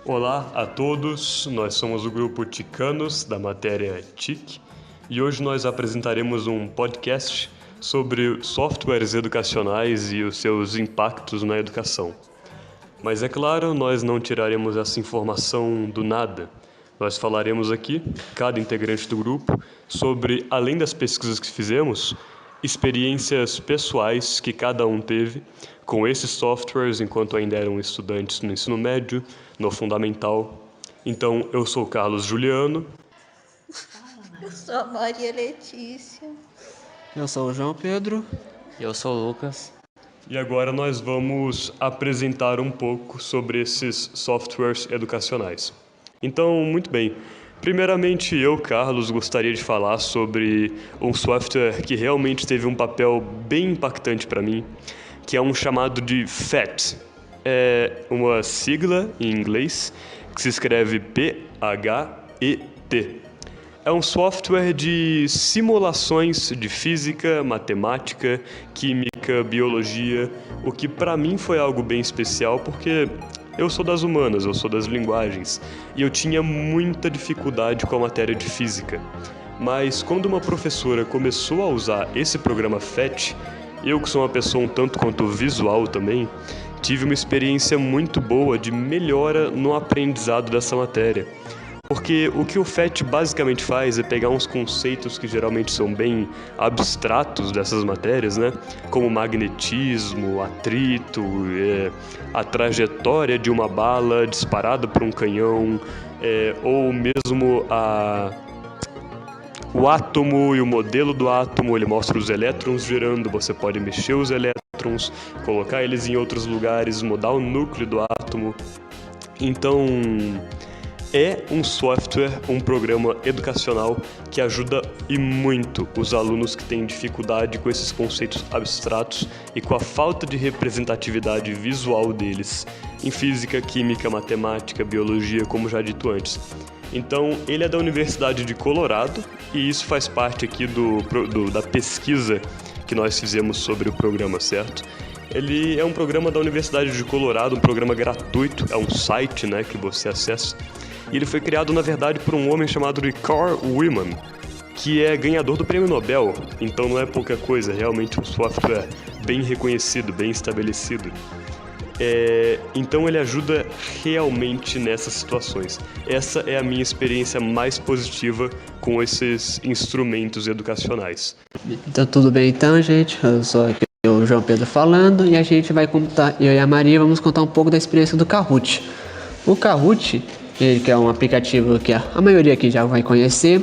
Olá a todos, nós somos o grupo Ticanos da matéria TIC e hoje nós apresentaremos um podcast sobre softwares educacionais e os seus impactos na educação. Mas é claro, nós não tiraremos essa informação do nada. Nós falaremos aqui, cada integrante do grupo, sobre, além das pesquisas que fizemos, experiências pessoais que cada um teve com esses softwares enquanto ainda eram estudantes no ensino médio, no fundamental. Então, eu sou o Carlos Juliano. Eu sou a Maria Letícia. Eu sou o João Pedro. Eu sou o Lucas. E agora nós vamos apresentar um pouco sobre esses softwares educacionais. Então, muito bem. Primeiramente, eu, Carlos, gostaria de falar sobre um software que realmente teve um papel bem impactante para mim, que é um chamado de PhET. É uma sigla em inglês que se escreve P-H-E-T. É um software de simulações de física, matemática, química, biologia, o que para mim foi algo bem especial porque eu sou das humanas, eu sou das linguagens, e eu tinha muita dificuldade com a matéria de física. Mas quando uma professora começou a usar esse programa PhET, eu que sou uma pessoa um tanto quanto visual também, tive uma experiência muito boa de melhora no aprendizado dessa matéria. Porque o que o PhET basicamente faz é pegar uns conceitos que geralmente são bem abstratos dessas matérias, né? Como magnetismo, atrito, a trajetória de uma bala disparada por um canhão, ou mesmo o átomo e o modelo do átomo. Ele mostra os elétrons girando, você pode mexer os elétrons, colocar eles em outros lugares, mudar o núcleo do átomo. Então, é um software, um programa educacional que ajuda e muito os alunos que têm dificuldade com esses conceitos abstratos e com a falta de representatividade visual deles em física, química, matemática, biologia, como já dito antes. Então, ele é da Universidade de Colorado e isso faz parte aqui da pesquisa que nós fizemos sobre o programa, certo? Ele é um programa da Universidade de Colorado, um programa gratuito, é um site, né, que você acessa. E ele foi criado, na verdade, por um homem chamado Richard Wieman, que é ganhador do Prêmio Nobel. Então não é pouca coisa, realmente um software bem reconhecido, bem estabelecido. Então ele ajuda realmente nessas situações. Essa é a minha experiência mais positiva com esses instrumentos educacionais. Então tudo bem então, gente? Eu sou aqui o João Pedro falando e a gente vai contar, eu e a Maria vamos contar um pouco da experiência do Kahoot. O Kahoot, ele que é um aplicativo que a maioria aqui já vai conhecer,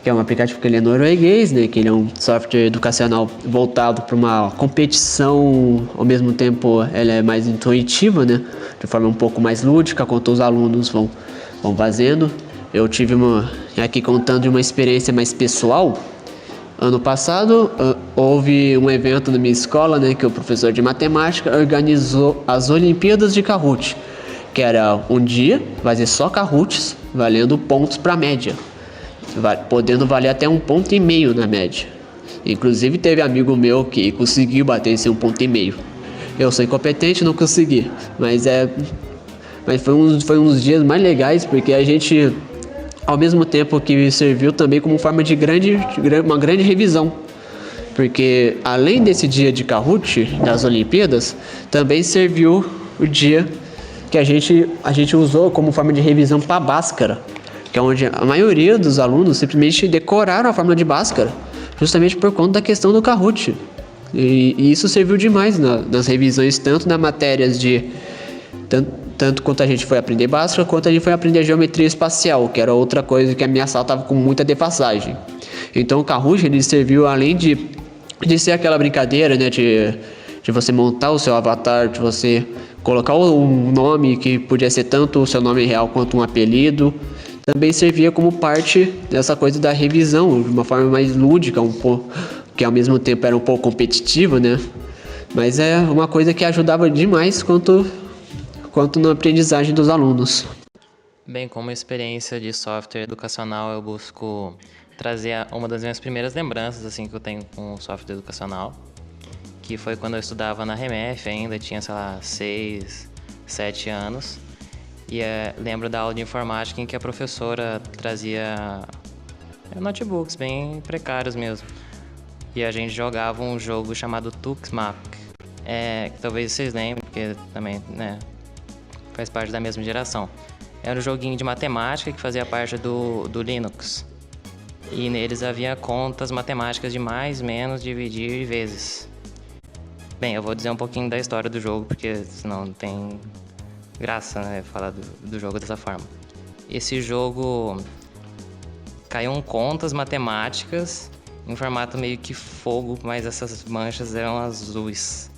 que é um aplicativo que ele é norueguês, né? Que ele é um software educacional voltado para uma competição, ao mesmo tempo ele é mais intuitivo, né? De forma um pouco mais lúdica, quanto os alunos vão fazendo. Eu tive aqui contando de uma experiência mais pessoal. Ano passado houve um evento na minha escola, né? Que o professor de matemática organizou as Olimpíadas de Kahoot, que era um dia, vai ser só Kahoots, valendo pontos para média, podendo valer até 1,5 ponto na média. Inclusive teve amigo meu que conseguiu bater esse 1,5 ponto. Eu sou incompetente, não consegui, mas foi uns dias mais legais, porque a gente, ao mesmo tempo que serviu também como forma de uma grande revisão. Porque além desse dia de Kahoot, das Olimpíadas, também serviu o dia que a gente usou como forma de revisão para Bhaskara, que é onde a maioria dos alunos simplesmente decoraram a fórmula de Bhaskara, justamente por conta da questão do Kahoot. E isso serviu demais nas revisões, tanto nas matérias tanto quanto a gente foi aprender Bhaskara, quanto a gente foi aprender geometria espacial, que era outra coisa que a minha sala estava com muita defasagem. Então o Kahoot, ele serviu, além de ser aquela brincadeira, né, de você montar o seu avatar, de você colocar um nome que podia ser tanto o seu nome real quanto um apelido, também servia como parte dessa coisa da revisão, de uma forma mais lúdica, que ao mesmo tempo era um pouco competitiva, né? Mas é uma coisa que ajudava demais quanto na aprendizagem dos alunos. Bem, como experiência de software educacional, eu busco trazer uma das minhas primeiras lembranças assim que eu tenho com o software educacional, que foi quando eu estudava na REMEF ainda, tinha, 6, 7 anos. E lembro da aula de informática em que a professora trazia notebooks bem precários mesmo. E a gente jogava um jogo chamado Tuxmac. Que talvez vocês lembrem, porque também, né, faz parte da mesma geração. Era um joguinho de matemática que fazia parte do Linux. E neles havia contas matemáticas de mais, menos, dividir e vezes. Bem, eu vou dizer um pouquinho da história do jogo, porque senão não tem graça, né, falar do jogo dessa forma. Esse jogo caíam contas matemáticas em formato meio que fogo, mas essas manchas eram azuis.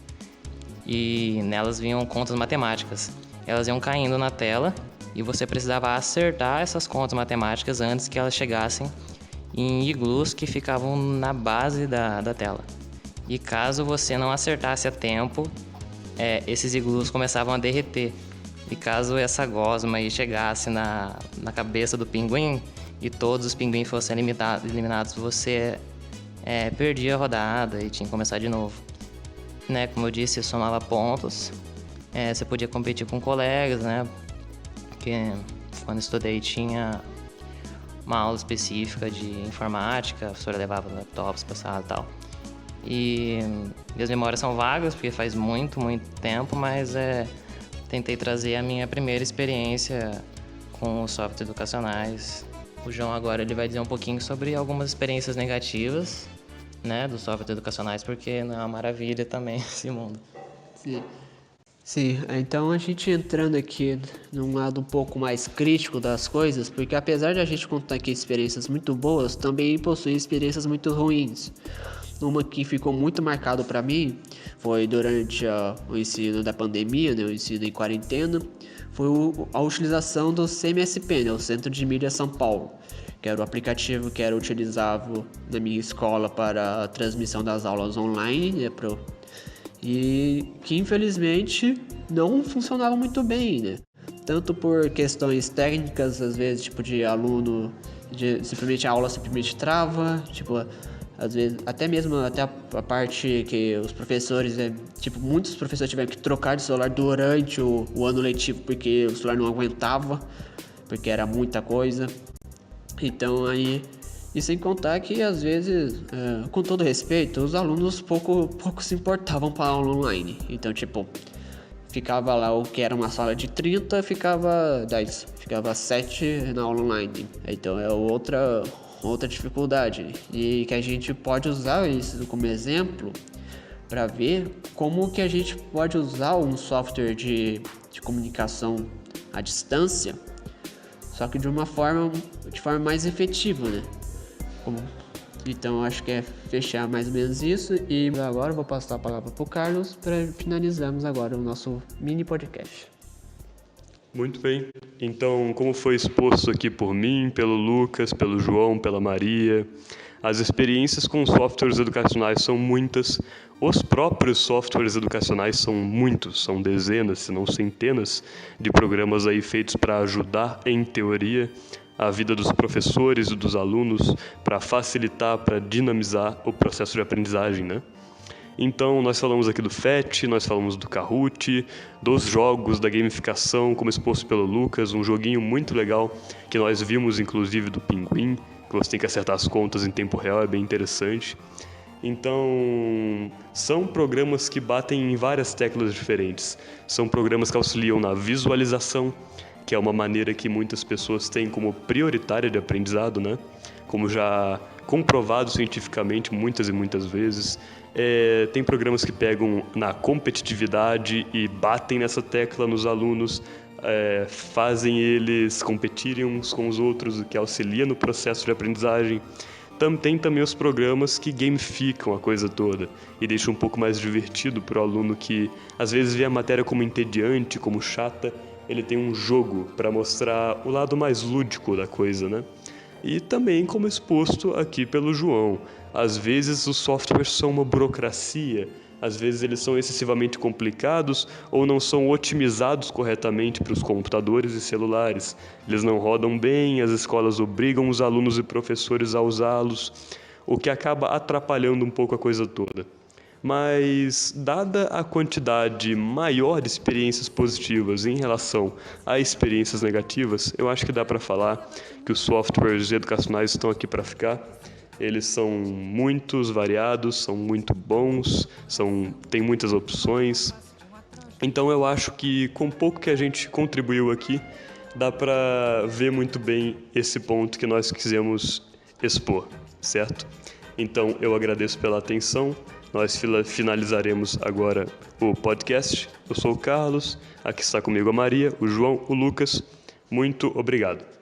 E nelas vinham contas matemáticas. Elas iam caindo na tela e você precisava acertar essas contas matemáticas antes que elas chegassem em iglus que ficavam na base da tela. E caso você não acertasse a tempo, esses iglus começavam a derreter. E caso essa gosma aí chegasse na cabeça do pinguim e todos os pinguins fossem eliminados, você perdia a rodada e tinha que começar de novo. Né, como eu disse, somava pontos. Você podia competir com colegas, né? Porque quando estudei tinha uma aula específica de informática, a professora levava laptops pra sala e tal. E minhas memórias são vagas, porque faz muito tempo, mas tentei trazer a minha primeira experiência com os softwares educacionais. O João agora ele vai dizer um pouquinho sobre algumas experiências negativas, né, dos softwares educacionais, porque não é uma maravilha também esse mundo. Sim, então a gente entrando aqui num lado um pouco mais crítico das coisas, porque apesar de a gente contar aqui experiências muito boas, também possui experiências muito ruins. Uma que ficou muito marcado para mim foi durante o ensino da pandemia, né, o ensino em quarentena, foi a utilização do CMSP, né, o Centro de Mídia São Paulo, que era o aplicativo que era utilizado na minha escola para a transmissão das aulas online, né, e que infelizmente não funcionava muito bem, né? Tanto por questões técnicas, às vezes, tipo de aluno, simplesmente a aula simplesmente trava, tipo, às vezes, até a parte que os professores, muitos professores tiveram que trocar de celular durante o ano letivo, porque o celular não aguentava, porque era muita coisa. Então aí, e sem contar que às vezes, com todo respeito, os alunos pouco se importavam com a aula online. Então, tipo, ficava lá o que era uma sala de 30, ficava 10, ficava 7 na aula online. Então é outra dificuldade. E que a gente pode usar isso como exemplo para ver como que a gente pode usar um software de comunicação à distância, só que de forma mais efetiva, né? Então acho que é fechar mais ou menos isso. E agora eu vou passar a palavra para o Carlos para finalizarmos agora o nosso mini podcast. Muito bem. Então, como foi exposto aqui por mim, pelo Lucas, pelo João, pela Maria, as experiências com softwares educacionais são muitas. Os próprios softwares educacionais são muitos, são dezenas, se não centenas, de programas aí feitos para ajudar, em teoria, a vida dos professores e dos alunos, para facilitar, para dinamizar o processo de aprendizagem, né? Então, nós falamos aqui do FET, nós falamos do Kahoot, dos jogos, da gamificação, como exposto pelo Lucas, um joguinho muito legal que nós vimos, inclusive, do Pinguim, que você tem que acertar as contas em tempo real, é bem interessante. Então, são programas que batem em várias teclas diferentes. São programas que auxiliam na visualização, que é uma maneira que muitas pessoas têm como prioritária de aprendizado, né? Como já comprovado cientificamente muitas e muitas vezes. Tem programas que pegam na competitividade e batem nessa tecla nos alunos, fazem eles competirem uns com os outros, o que auxilia no processo de aprendizagem. Tem também os programas que gamificam a coisa toda e deixam um pouco mais divertido para o aluno que às vezes vê a matéria como entediante, como chata. Ele tem um jogo para mostrar o lado mais lúdico da coisa, né? E também, como exposto aqui pelo João, às vezes os softwares são uma burocracia, às vezes eles são excessivamente complicados ou não são otimizados corretamente para os computadores e celulares. Eles não rodam bem, as escolas obrigam os alunos e professores a usá-los, o que acaba atrapalhando um pouco a coisa toda. Mas, dada a quantidade maior de experiências positivas em relação a experiências negativas, eu acho que dá para falar que os softwares educacionais estão aqui para ficar. Eles são muitos, variados, são muito bons, tem muitas opções. Então eu acho que com pouco que a gente contribuiu aqui, dá para ver muito bem esse ponto que nós quisemos expor, certo? Então eu agradeço pela atenção. Nós finalizaremos agora o podcast. Eu sou o Carlos, aqui está comigo a Maria, o João, o Lucas. Muito obrigado.